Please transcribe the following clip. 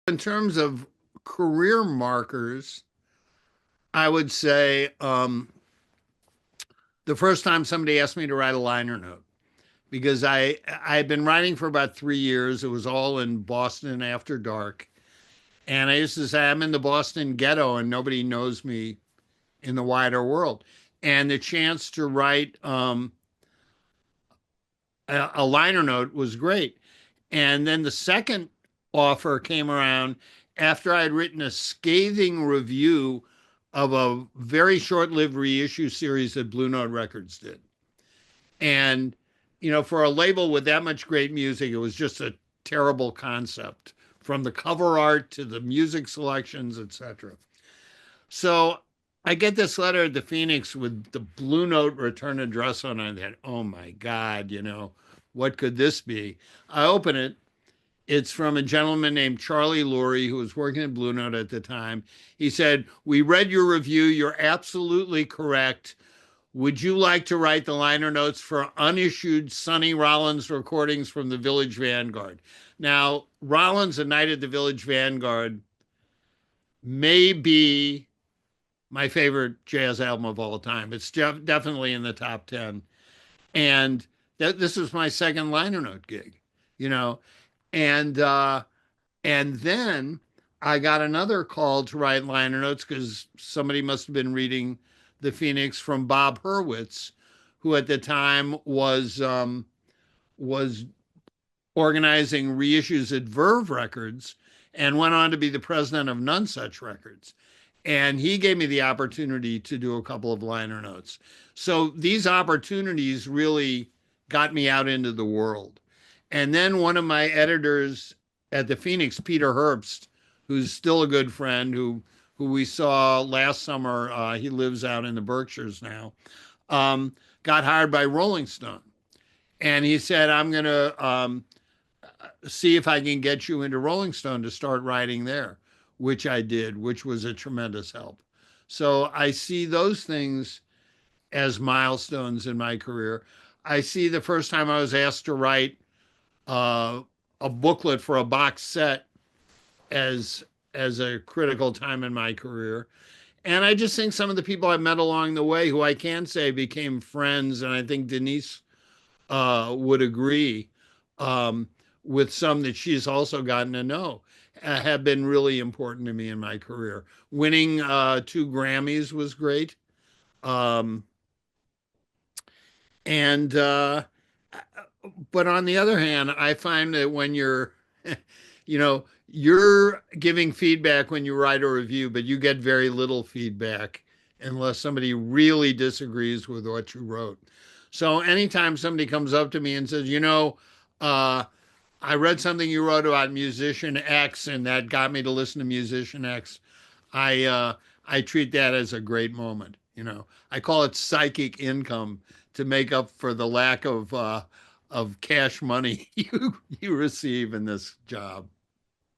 In terms of career markers, I would say the first time somebody asked me to write a liner note because I had been writing for about 3 years. It was all in Boston after dark, and I used to say I'm in the Boston ghetto and nobody knows me in the wider world. And the chance to write a liner note was great. And then the second offer came around after I had written a scathing review of a very short lived reissue series that Blue Note Records did. And, for a label with that much great music, it was just a terrible concept from the cover art to the music selections, etc. So I get this letter at the Phoenix with the Blue Note return address on it. I thought, oh my God, what could this be? I open it. It's from a gentleman named Charlie Lurie, who was working at Blue Note at the time. He said, "We read your review. You're absolutely correct. Would you like to write the liner notes for unissued Sonny Rollins recordings from the Village Vanguard?" Now, Rollins, A Night at the Village Vanguard, may be my favorite jazz album of all time. It's definitely in the top 10. And this was my second liner note gig, you know. And and then I got another call to write liner notes because somebody must have been reading the Phoenix from Bob Hurwitz, who at the time was organizing reissues at Verve Records and went on to be the president of None Such Records. And he gave me the opportunity to do a couple of liner notes. So these opportunities really got me out into the world. And then one of my editors at the Phoenix, Peter Herbst, who's still a good friend, who we saw last summer, he lives out in the Berkshires now, got hired by Rolling Stone. And he said, I'm going to see if I can get you into Rolling Stone to start writing there, which I did, which was a tremendous help. So I see those things as milestones in my career. I see the first time I was asked to write uh, a booklet for a box set as a critical time in my career. And I just think some of the people I met along the way, who I can say became friends, and I think Denise would agree, um, with some that she's also gotten to know, have been really important to me in my career. Winning 2 Grammys was great. Um, and but on the other hand, I find that when you're, you're giving feedback when you write a review, but you get very little feedback unless somebody really disagrees with what you wrote. So anytime somebody comes up to me and says, uh, I read something you wrote about musician X, and that got me to listen to musician X, I treat that as a great moment. I call it psychic income to make up for the lack of cash money you receive in this job.